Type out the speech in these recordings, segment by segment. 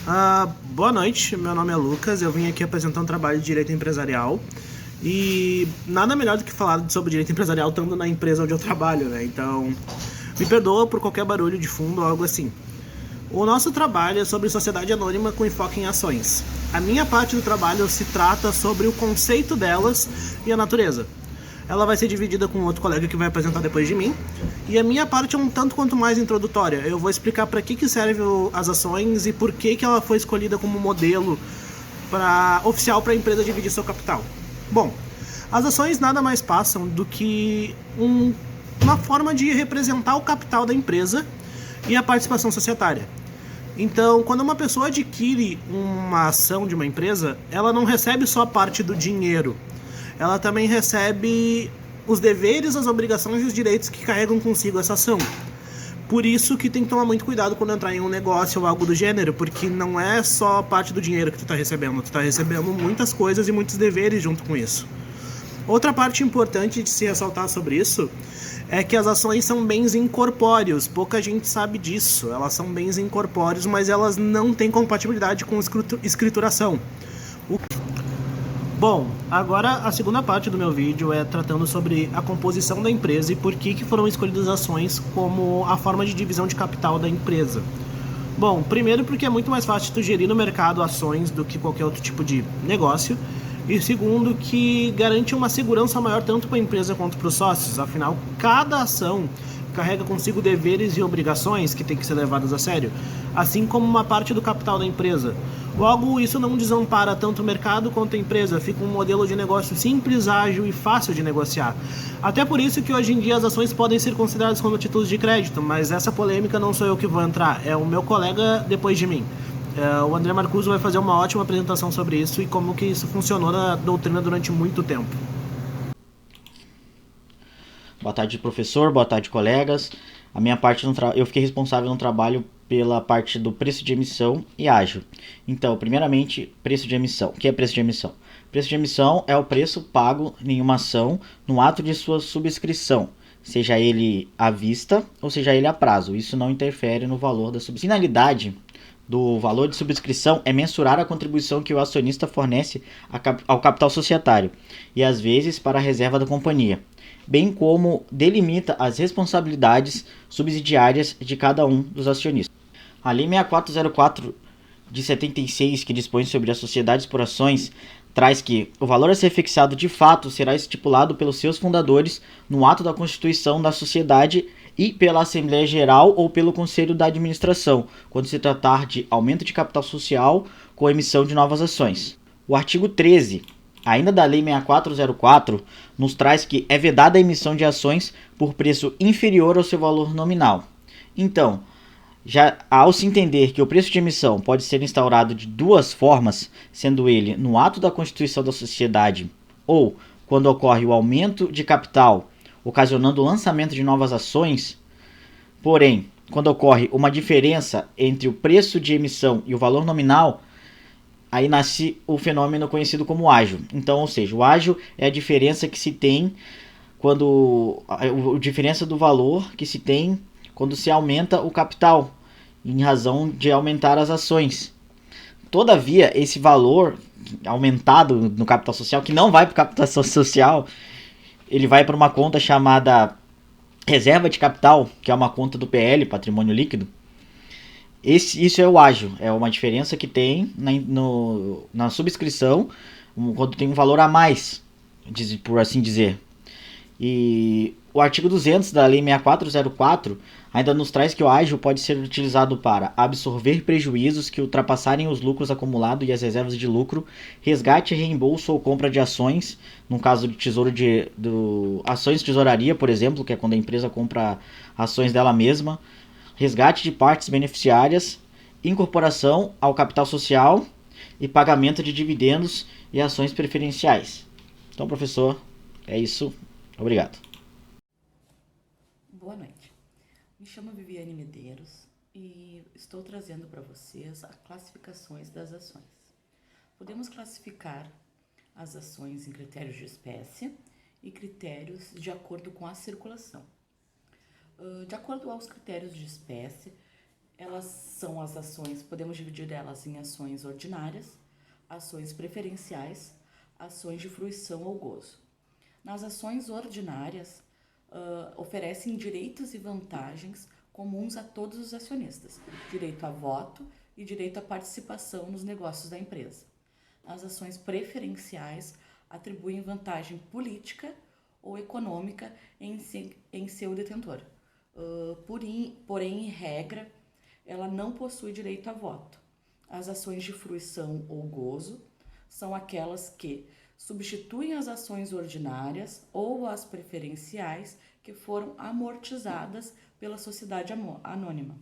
Boa noite, meu nome é Lucas, eu vim aqui apresentar um trabalho de direito empresarial e nada melhor do que falar sobre direito empresarial estando na empresa onde eu trabalho, né? Então, me perdoa por qualquer barulho de fundo ou algo assim. O nosso trabalho é sobre sociedade anônima com enfoque em ações. A minha parte do trabalho se trata sobre o conceito delas e a natureza. Ela vai ser dividida com outro colega que vai apresentar depois de mim. E a minha parte é um tanto quanto mais introdutória. Eu vou explicar para que servem as ações e por que ela foi escolhida como modelo oficial para a empresa dividir seu capital. Bom, as ações nada mais passam do que uma forma de representar o capital da empresa e a participação societária. Então, quando uma pessoa adquire uma ação de uma empresa, ela não recebe só parte do dinheiro, ela também recebe os deveres, as obrigações e os direitos que carregam consigo essa ação. Por isso que tem que tomar muito cuidado quando entrar em um negócio ou algo do gênero, porque não é só parte do dinheiro que tu tá recebendo muitas coisas e muitos deveres junto com isso. Outra parte importante de se ressaltar sobre isso é que as ações são bens incorpóreos. Pouca gente sabe disso. Elas são bens incorpóreos, mas elas não têm compatibilidade com escrituração. Bom, agora a segunda parte do meu vídeo é tratando sobre a composição da empresa e por que foram escolhidas ações como a forma de divisão de capital da empresa. Bom, primeiro porque é muito mais fácil tu gerir no mercado ações do que qualquer outro tipo de negócio. E segundo, que garante uma segurança maior tanto para a empresa quanto para os sócios. Afinal, cada ação carrega consigo deveres e obrigações que têm que ser levadas a sério, assim como uma parte do capital da empresa. Logo, isso não desampara tanto o mercado quanto a empresa, fica um modelo de negócio simples, ágil e fácil de negociar. Até por isso que hoje em dia as ações podem ser consideradas como títulos de crédito, mas essa polêmica não sou eu que vou entrar, é o meu colega depois de mim. O André Marcuso vai fazer uma ótima apresentação sobre isso e como que isso funcionou na doutrina durante muito tempo. Boa tarde, professor. Boa tarde, colegas. A minha parte eu fiquei responsável no trabalho pela parte do preço de emissão e ágio. Então, primeiramente, preço de emissão. O que é preço de emissão? Preço de emissão é o preço pago em uma ação no ato de sua subscrição, seja ele à vista ou seja ele a prazo. Isso não interfere no valor da subscrição. Finalidade do valor de subscrição é mensurar a contribuição que o acionista fornece ao capital societário e, às vezes, para a reserva da companhia, bem como delimita as responsabilidades subsidiárias de cada um dos acionistas. A Lei 6404 de 76, que dispõe sobre as sociedades por ações, traz que o valor a ser fixado de fato será estipulado pelos seus fundadores no ato da constituição da sociedade e pela Assembleia Geral ou pelo Conselho da Administração, quando se tratar de aumento de capital social com emissão de novas ações. O artigo 13, ainda da Lei 6404, nos traz que é vedada a emissão de ações por preço inferior ao seu valor nominal. Então, já ao se entender que o preço de emissão pode ser instaurado de duas formas, sendo ele no ato da constituição da sociedade ou quando ocorre o aumento de capital, ocasionando o lançamento de novas ações, porém, quando ocorre uma diferença entre o preço de emissão e o valor nominal, aí nasce o fenômeno conhecido como ágio. Então, ou seja, o ágio é a diferença que se tem a diferença do valor que se tem quando se aumenta o capital, em razão de aumentar as ações. Todavia, esse valor aumentado no capital social, que não vai para o capital social, ele vai para uma conta chamada reserva de capital, que é uma conta do PL, patrimônio líquido. Isso é o ágio, é uma diferença que tem na subscrição, quando tem um valor a mais, por assim dizer. E o artigo 200 da Lei 6404 ainda nos traz que o ágio pode ser utilizado para absorver prejuízos que ultrapassarem os lucros acumulados e as reservas de lucro, resgate, reembolso ou compra de ações, no caso de ações de tesouraria, por exemplo, que é quando a empresa compra ações dela mesma, resgate de partes beneficiárias, incorporação ao capital social e pagamento de dividendos e ações preferenciais. Então, professor, é isso. Obrigado. Boa noite. Me chamo Viviane Medeiros e estou trazendo para vocês as classificações das ações. Podemos classificar as ações em critérios de espécie e critérios de acordo com a circulação. De acordo aos critérios de espécie, Elas são as ações, podemos dividir elas em ações ordinárias, ações preferenciais, ações de fruição ou gozo. Nas ações ordinárias, oferecem direitos e vantagens comuns a todos os acionistas, direito a voto e direito à participação nos negócios da empresa. As ações preferenciais atribuem vantagem política ou econômica em seu detentor. Porém, em regra, ela não possui direito a voto. As ações de fruição ou gozo são aquelas que substituem as ações ordinárias ou as preferenciais que foram amortizadas pela sociedade anônima.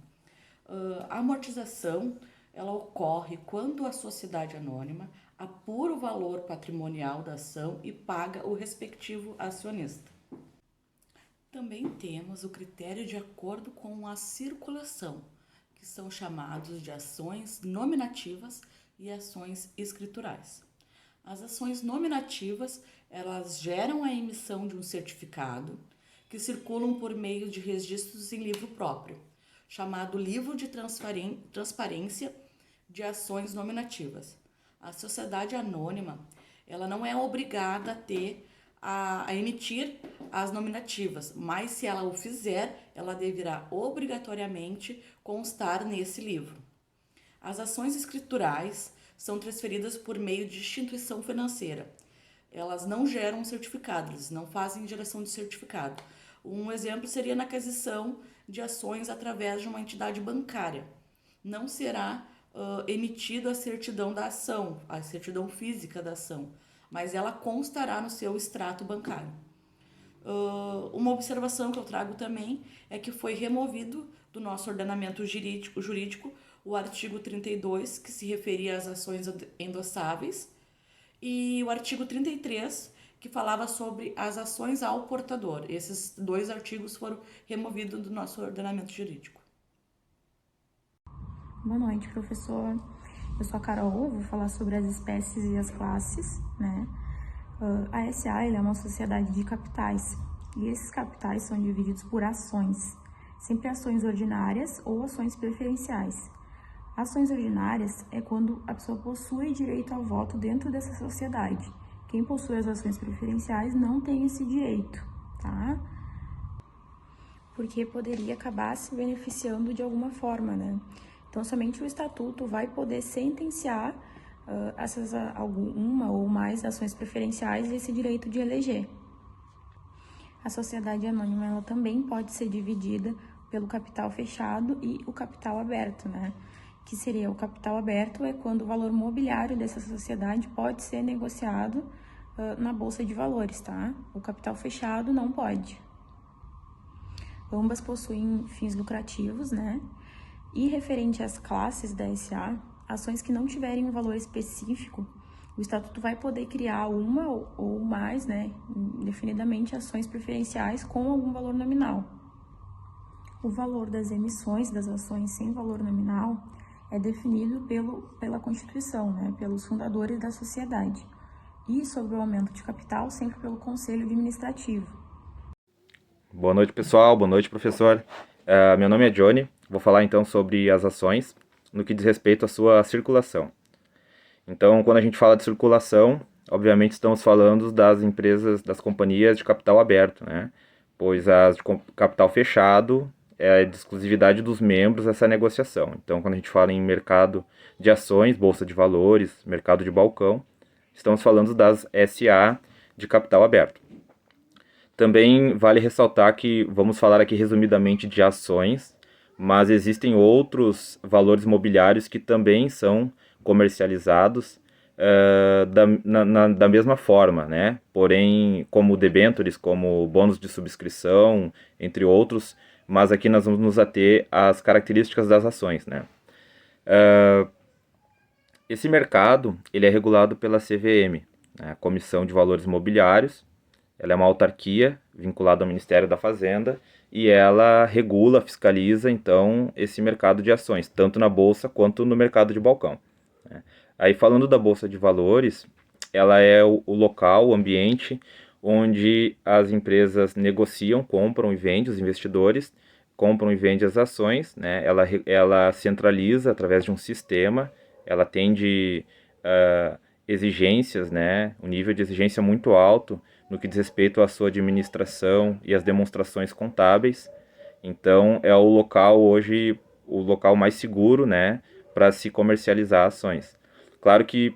A amortização ela ocorre quando a sociedade anônima apura o valor patrimonial da ação e paga o respectivo acionista. Também temos o critério de acordo com a circulação, que são chamados de ações nominativas e ações escriturais. As ações nominativas, elas geram a emissão de um certificado que circulam por meio de registros em livro próprio, chamado Livro de Transparência de Ações Nominativas. A sociedade anônima, ela não é obrigada a emitir as nominativas, mas se ela o fizer, ela deverá obrigatoriamente constar nesse livro. As ações escriturais são transferidas por meio de instituição financeira. Elas não geram certificado, eles não fazem geração de certificado. Um exemplo seria na aquisição de ações através de uma entidade bancária. Não será emitida a certidão da ação, a certidão física da ação, mas ela constará no seu extrato bancário. Uma observação que eu trago também é que foi removido do nosso ordenamento jurídico o artigo 32, que se referia às ações endossáveis, e o artigo 33, que falava sobre as ações ao portador. Esses dois artigos foram removidos do nosso ordenamento jurídico. Boa noite, professor. Eu sou a Carol, vou falar sobre as espécies e as classes, né? A SA é uma sociedade de capitais, e esses capitais são divididos por ações, sempre ações ordinárias ou ações preferenciais. Ações ordinárias é quando a pessoa possui direito ao voto dentro dessa sociedade. Quem possui as ações preferenciais não tem esse direito, tá? Porque poderia acabar se beneficiando de alguma forma, né? Então, somente o estatuto vai poder sentenciar uma ou mais ações preferenciais e esse direito de eleger. A sociedade anônima ela também pode ser dividida pelo capital fechado e o capital aberto, né? Que seria o capital aberto é quando o valor mobiliário dessa sociedade pode ser negociado na bolsa de valores, tá? O capital fechado não pode. Ambas possuem fins lucrativos, né? E referente às classes da SA, ações que não tiverem um valor específico, o Estatuto vai poder criar uma ou mais, né, indefinidamente, ações preferenciais com algum valor nominal. O valor das emissões das ações sem valor nominal é definido pela Constituição, né, pelos fundadores da sociedade. E sobre o aumento de capital, sempre pelo Conselho Administrativo. Boa noite, pessoal. Boa noite, professor. Meu nome é Johnny. Vou falar então sobre as ações no que diz respeito à sua circulação. Então, quando a gente fala de circulação, obviamente estamos falando das empresas, das companhias de capital aberto, né? Pois as de capital fechado é de exclusividade dos membros essa negociação. Então, quando a gente fala em mercado de ações, bolsa de valores, mercado de balcão, estamos falando das SA de capital aberto. Também vale ressaltar que vamos falar aqui resumidamente de ações, mas existem outros valores mobiliários que também são comercializados da mesma forma, né? Porém, como debêntures, como bônus de subscrição, entre outros, mas aqui nós vamos nos ater às características das ações, né? Esse mercado ele é regulado pela CVM, né? A Comissão de Valores Mobiliários. Ela é uma autarquia vinculada ao Ministério da Fazenda e ela regula, fiscaliza, então, esse mercado de ações, tanto na Bolsa quanto no mercado de balcão. Aí, falando da Bolsa de Valores, ela é o local, o ambiente onde as empresas negociam, compram e vendem, os investidores, compram e vendem as ações, né? Ela centraliza através de um sistema, ela atende exigências, né? Um nível de exigência muito alto no que diz respeito à sua administração e às demonstrações contábeis. Então, é o local hoje, o local mais seguro, né, para se comercializar ações. Claro que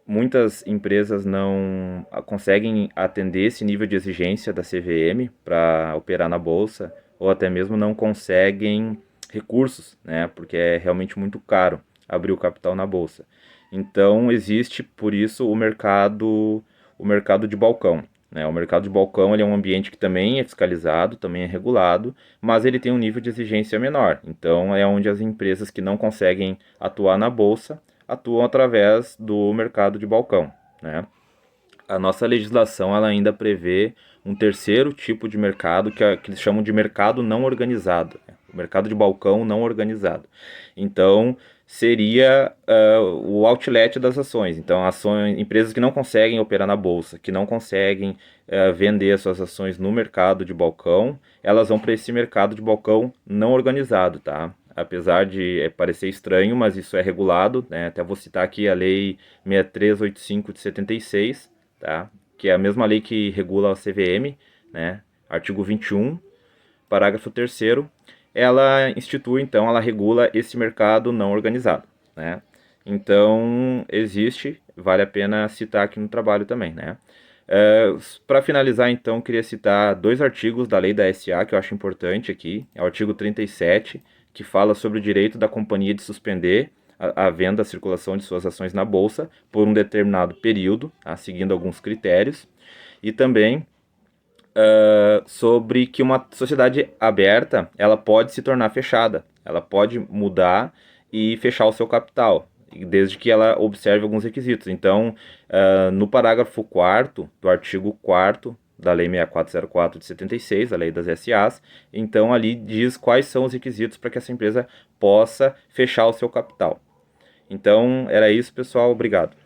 muitas empresas não conseguem atender esse nível de exigência da CVM para operar na bolsa, ou até mesmo não conseguem recursos, né, porque é realmente muito caro abrir o capital na bolsa. Então, existe, por isso, o mercado de balcão. Né? O mercado de balcão ele é um ambiente que também é fiscalizado, também é regulado, mas ele tem um nível de exigência menor. Então, é onde as empresas que não conseguem atuar na bolsa atuam através do mercado de balcão. Né? A nossa legislação ela ainda prevê um terceiro tipo de mercado que eles chamam de mercado não organizado. Né? O mercado de balcão não organizado. Então, seria o outlet das ações. Então, empresas que não conseguem operar na bolsa, que não conseguem vender suas ações no mercado de balcão, elas vão para esse mercado de balcão não organizado, tá? Apesar de parecer estranho, mas isso é regulado, né? Até vou citar aqui a Lei 6385 de 76, tá? Que é a mesma lei que regula a CVM, né? Artigo 21, parágrafo 3º, ela institui, então, ela regula esse mercado não organizado, né? Então, existe, vale a pena citar aqui no trabalho também, né? Para finalizar, então, queria citar 2 artigos da lei da SA, que eu acho importante aqui. É o artigo 37, que fala sobre o direito da companhia de suspender a venda, a circulação de suas ações na bolsa por um determinado período, tá? Seguindo alguns critérios. E também sobre que uma sociedade aberta ela pode se tornar fechada, ela pode mudar e fechar o seu capital, desde que ela observe alguns requisitos. Então, no parágrafo 4º do artigo 4º da Lei 6404 de 76, a Lei das SAs, então ali diz quais são os requisitos para que essa empresa possa fechar o seu capital. Então, era isso, pessoal. Obrigado.